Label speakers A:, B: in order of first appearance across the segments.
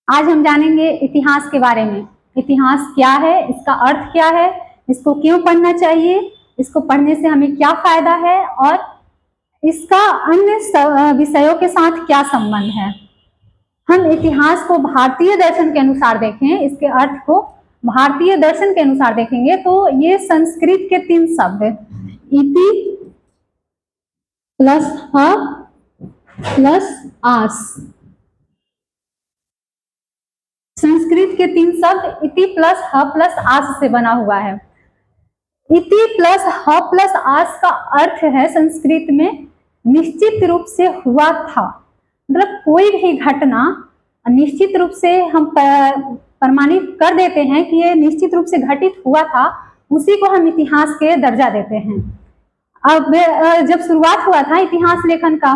A: आज हम जानेंगे इतिहास के बारे में। इतिहास क्या है, इसका अर्थ क्या है, इसको क्यों पढ़ना चाहिए, इसको पढ़ने से हमें क्या फायदा है और इसका अन्य विषयों के साथ क्या संबंध है। हम इतिहास को भारतीय दर्शन के अनुसार देखें, इसके अर्थ को भारतीय दर्शन के अनुसार देखेंगे तो ये संस्कृत के 3 शब्द इति प्लस ह प्लस आस, संस्कृत के 3 शब्द इति प्लस ह प्लस आस से बना हुआ है। इति प्लस ह प्लस आस का अर्थ है संस्कृत में निश्चित रूप से हुआ था। मतलब कोई भी घटना निश्चित रूप से हम प्रमाणित कर देते हैं कि ये निश्चित रूप से घटित हुआ था, उसी को हम इतिहास के दर्जा देते हैं। अब जब शुरुआत हुआ था इतिहास लेखन का,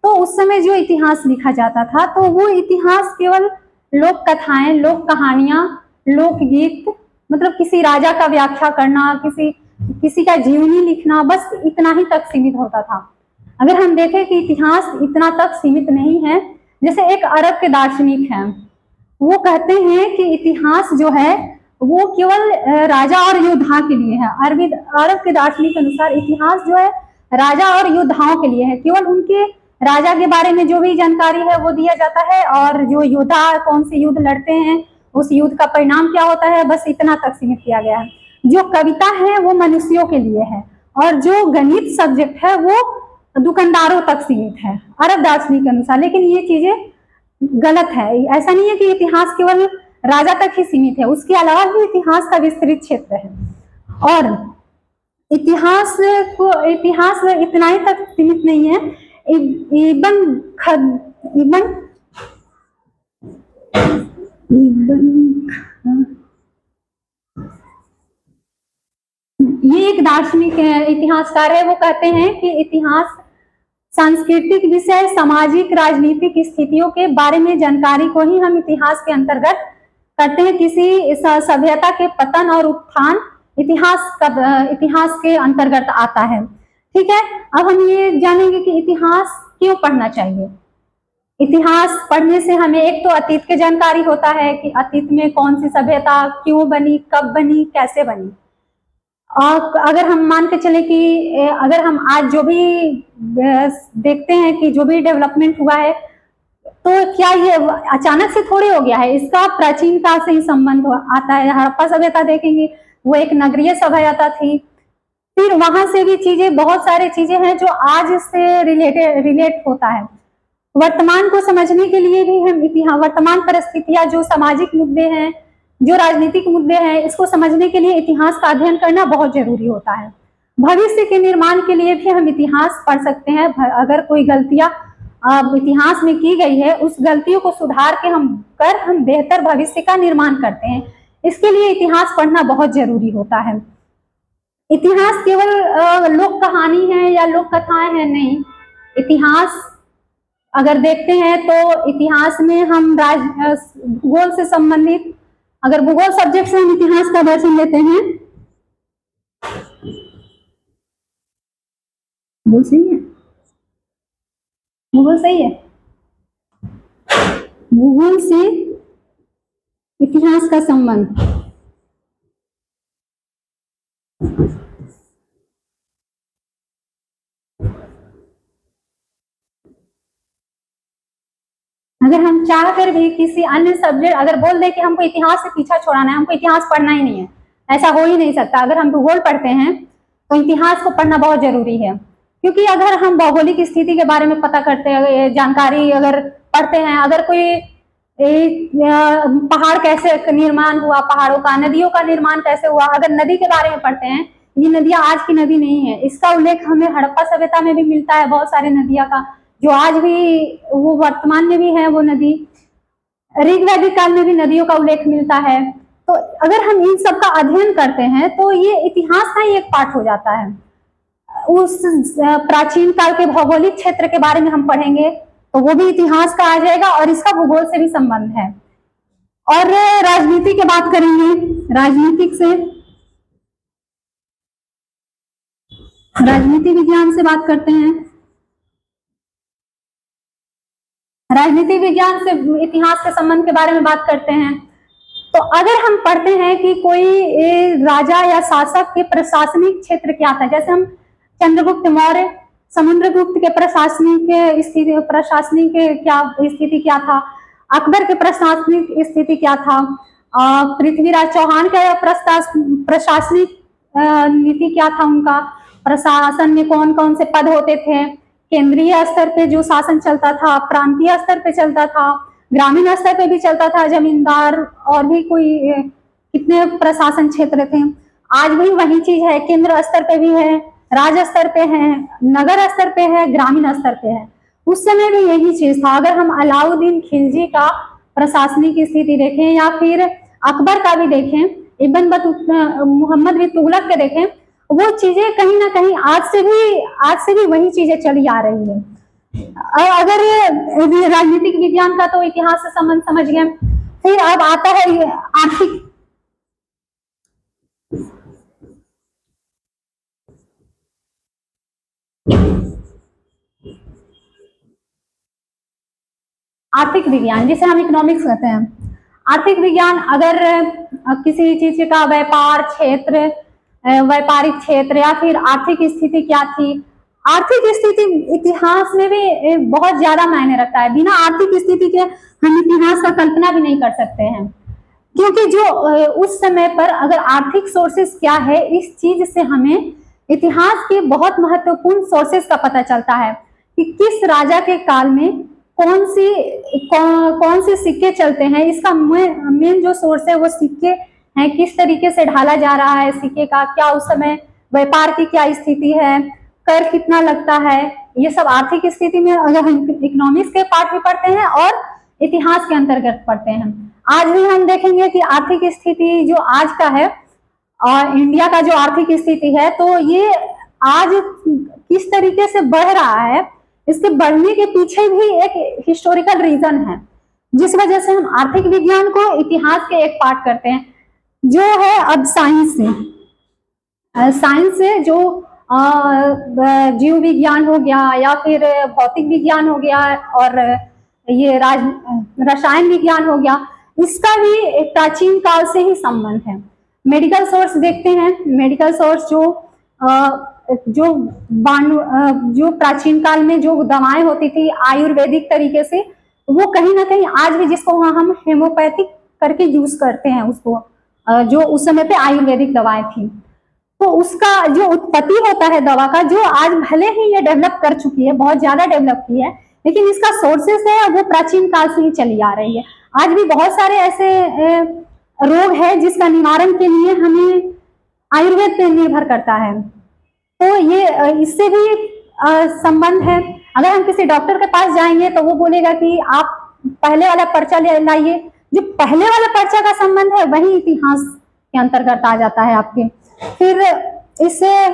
A: तो उस समय जो इतिहास लिखा जाता था तो वो इतिहास केवल लोक कथाएं, लोक कहानियां, लोकगीत, मतलब किसी राजा का व्याख्या करना, किसी का जीवनी लिखना, बस इतना ही तक सीमित होता था। अगर हम देखें कि इतिहास इतना तक सीमित नहीं है। जैसे एक अरब के दार्शनिक हैं, वो कहते हैं कि इतिहास जो है वो केवल राजा और योद्धा के लिए है। अरब के दार्शनिक के अनुसार इतिहास जो है राजा और योद्धाओं के लिए है। केवल उनके राजा के बारे में जो भी जानकारी है वो दिया जाता है, और जो योद्धा कौन से युद्ध लड़ते हैं, उस युद्ध का परिणाम क्या होता है, बस इतना तक सीमित किया गया है। जो कविता है वो मनुष्यों के लिए है, और जो गणित सब्जेक्ट है वो दुकानदारों तक सीमित है अरब दार्शनिक के अनुसार। लेकिन ये चीजें गलत है। ऐसा नहीं है कि इतिहास केवल राजा तक ही सीमित है, उसके अलावा भी इतिहास का विस्तृत क्षेत्र है। और इतिहास इतना ही तक सीमित नहीं है। ये एक दार्शनिक इतिहासकार है, वो कहते हैं कि इतिहास सांस्कृतिक विषय, सामाजिक राजनीतिक स्थितियों के बारे में जानकारी को ही हम इतिहास के अंतर्गत करते हैं। किसी सभ्यता के पतन और उत्थान इतिहास के अंतर्गत आता है। ठीक है, अब हम ये जानेंगे कि इतिहास क्यों पढ़ना चाहिए। इतिहास पढ़ने से हमें एक तो अतीत की जानकारी होता है कि अतीत में कौन सी सभ्यता क्यों बनी, कब बनी, कैसे बनी। और अगर हम मान के चले कि अगर हम आज जो भी देखते हैं कि जो भी डेवलपमेंट हुआ है, तो क्या ये अचानक से थोड़ी हो गया है, इसका प्राचीनता से ही संबंध आता है। हड़प्पा सभ्यता देखेंगे, वो एक नगरीय सभ्यता थी। फिर वहां से भी चीजें, बहुत सारी चीजें हैं जो आज से रिलेट होता है। वर्तमान को समझने के लिए भी हम इतिहास, वर्तमान परिस्थितियां, जो सामाजिक मुद्दे हैं, जो राजनीतिक मुद्दे हैं, इसको समझने के लिए इतिहास का अध्ययन करना बहुत जरूरी होता है। भविष्य के निर्माण के लिए भी हम इतिहास पढ़ सकते हैं। अगर कोई गलतियां इतिहास में की गई है, उस गलतियों को सुधार के हम बेहतर भविष्य का निर्माण करते हैं। इसके लिए इतिहास पढ़ना बहुत जरूरी होता है। इतिहास केवल लोक कहानी है या लोक कथाएं हैं, नहीं। इतिहास अगर देखते हैं तो इतिहास में हम भूगोल से संबंधित, अगर भूगोल सब्जेक्ट से हम इतिहास का दर्शन लेते हैं, भूगोल सही है, भूगोल सही है, भूगोल से इतिहास का संबंध। अगर हम चाहकर भी किसी अन्य सब्जेक्ट अगर बोल दे कि हमको इतिहास से पीछा छोड़ाना है, हमको इतिहास पढ़ना ही नहीं है, ऐसा हो ही नहीं सकता। अगर हम भूगोल पढ़ते हैं तो इतिहास को पढ़ना बहुत जरूरी है, क्योंकि अगर हम भौगोलिक स्थिति के बारे में पता करते हैं, जानकारी अगर पढ़ते हैं, अगर कोई पहाड़ कैसे निर्माण हुआ, पहाड़ों का, नदियों का निर्माण कैसे हुआ, अगर नदी के बारे में पढ़ते हैं, ये नदियां आज की नदी नहीं है, इसका उल्लेख हमें हड़प्पा सभ्यता में भी मिलता है, बहुत सारे नदियां का, जो आज भी वो वर्तमान में भी है। वो नदी ऋग्वैदिक काल में भी नदियों का उल्लेख मिलता है। तो अगर हम इन सब का अध्ययन करते हैं तो ये इतिहास का ही एक पार्ट हो जाता है। उस प्राचीन काल के भौगोलिक क्षेत्र के बारे में हम पढ़ेंगे तो वो भी इतिहास का आ जाएगा, और इसका भूगोल से भी संबंध है। और राजनीति की बात करेंगे, राजनीति विज्ञान से बात करते हैं। राजनीति विज्ञान से इतिहास के संबंध के बारे में बात करते हैं, तो अगर हम पढ़ते हैं कि कोई राजा या शासक के प्रशासनिक क्षेत्र क्या था, जैसे हम चंद्रगुप्त मौर्य, समुद्रगुप्त के प्रशासनिक स्थिति क्या था, अकबर के प्रशासनिक स्थिति क्या था, पृथ्वीराज चौहान का प्रशासनिक नीति क्या था, उनका प्रशासन में कौन कौन से पद होते थे, केंद्रीय स्तर पे जो शासन चलता था, प्रांतीय स्तर पे चलता था, ग्रामीण स्तर पे भी चलता था, जमींदार और भी कोई कितने प्रशासन क्षेत्र थे। आज भी वही चीज है, केंद्र स्तर पे भी है, राज्य स्तर पे है, नगर स्तर पे है, ग्रामीण स्तर पे है। उस समय भी यही चीज था। अगर हम अलाउद्दीन खिलजी का प्रशासनिक स्थिति देखें या फिर अकबर का भी देखें, इब्न मोहम्मद बिन तुगलक के देखें, वो चीजें कहीं ना कहीं आज से भी वही चीजें चली आ रही है। अगर राजनीतिक विज्ञान का तो इतिहास से संबंध समझ गए, फिर अब आता है आर्थिक विज्ञान, जिसे हम इकोनॉमिक्स कहते हैं। आर्थिक विज्ञान अगर किसी चीज का व्यापार क्षेत्र, व्यापारिक क्षेत्र या फिर आर्थिक स्थिति क्या थी, आर्थिक स्थिति इतिहास में भी बहुत ज्यादा मायने रखता है। बिना आर्थिक स्थिति के हम इतिहास का कल्पना भी नहीं कर सकते हैं, क्योंकि जो उस समय पर अगर आर्थिक सोर्सेस क्या है, इस चीज से हमें इतिहास के बहुत महत्वपूर्ण सोर्सेस का पता चलता है कि किस राजा के काल में कौन से सिक्के चलते हैं। इसका मेन जो सोर्स है वो सिक्के हैं, किस तरीके से ढाला जा रहा है सिक्के का, क्या उस समय व्यापार की क्या स्थिति है, कर कितना लगता है, ये सब आर्थिक स्थिति में अगर हम इकोनॉमिक्स के पार्ट भी पढ़ते हैं और इतिहास के अंतर्गत पढ़ते हैं। आज भी हम देखेंगे कि आर्थिक स्थिति जो आज का है और इंडिया का जो आर्थिक स्थिति है, तो ये आज किस तरीके से बढ़ रहा है, इसके बढ़ने के पीछे भी एक हिस्टोरिकल रीजन है, जिस वजह से हम आर्थिक विज्ञान को इतिहास के एक पार्ट करते हैं, जो है अब साइंस से जो जीव विज्ञान हो गया या फिर भौतिक विज्ञान हो गया और ये रसायन विज्ञान हो गया, इसका भी एक प्राचीन काल से ही संबंध है। मेडिकल सोर्स देखते हैं, मेडिकल सोर्स जो प्राचीन काल में जो दवाएं होती थी आयुर्वेदिक तरीके से, वो कहीं ना कहीं आज भी जिसको हम हेमोपैथिक करके यूज करते हैं, उसको जो उस समय पे आयुर्वेदिक दवाएं थी, तो उसका जो उत्पत्ति होता है दवा का, जो आज भले ही ये डेवलप कर चुकी है, बहुत ज्यादा डेवलप की है, लेकिन इसका सोर्सेस है वो प्राचीन काल से ही चली आ रही है। आज भी बहुत सारे ऐसे रोग है जिसका निवारण के लिए हमें आयुर्वेद पे निर्भर करता है, तो ये इससे भी संबंध है। अगर हम किसी डॉक्टर के पास जाएंगे तो वो बोलेगा कि आप पहले वाला पर्चा लाइए, जो पहले वाला पर्चा का संबंध है वही इतिहास के अंतर्गत आ जाता है आपके। फिर इससे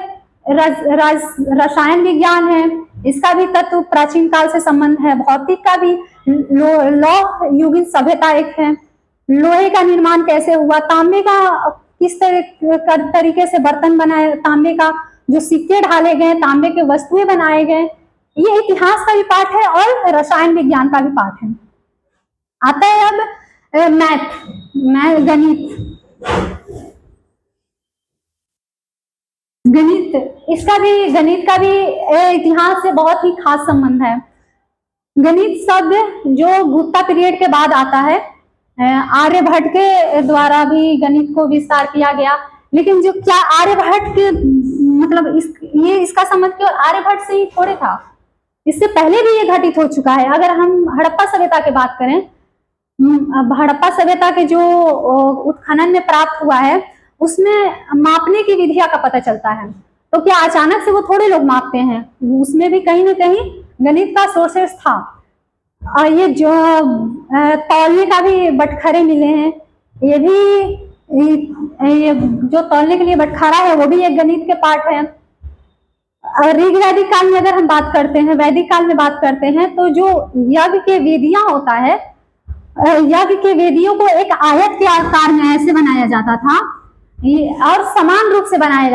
A: रसायन विज्ञान है, इसका भी तत्व प्राचीन काल से संबंध है। भौतिक का भी लौह युगीन सभ्यता एक है, लोहे का निर्माण कैसे हुआ, तांबे का किस तरीके से बर्तन बनाए, तांबे का जो सिक्के ढाले गए, तांबे के वस्तुएं बनाए गए, ये इतिहास का भी पार्ट है और रसायन विज्ञान का भी पार्ट है। आता है अब मैथ गणित, इसका भी गणित का भी इतिहास से बहुत ही खास संबंध है। गणित शब्द जो गुप्ता पीरियड के बाद आता है, आर्यभट्ट के द्वारा भी गणित को विस्तार किया गया, लेकिन जो क्या आर्यभट्ट के मतलब इसका संबंध केवल आर्यभट्ट से ही थोड़े था, इससे पहले भी ये घटित हो चुका है। अगर हम हड़प्पा सभ्यता की बात करें, हड़प्पा सभ्यता के जो उत्खनन में प्राप्त हुआ है, उसमें मापने की विधियां का पता चलता है, तो क्या अचानक से वो थोड़े लोग मापते हैं, उसमें भी कहीं ना कहीं गणित का सोर्सेस था। और ये जो तौलने का भी बटखरे मिले हैं, ये जो तौलने के लिए बटखारा है वो भी एक गणित के पार्ट है। ऋग वैदिक काल में अगर हम बात करते हैं, वैदिक काल में बात करते हैं, तो जो यज्ञ के वेदियां होता है, यज्ञ के वेदियों को एक आयत के आकार में ऐसे बनाया जाता था और समान रूप से बनाया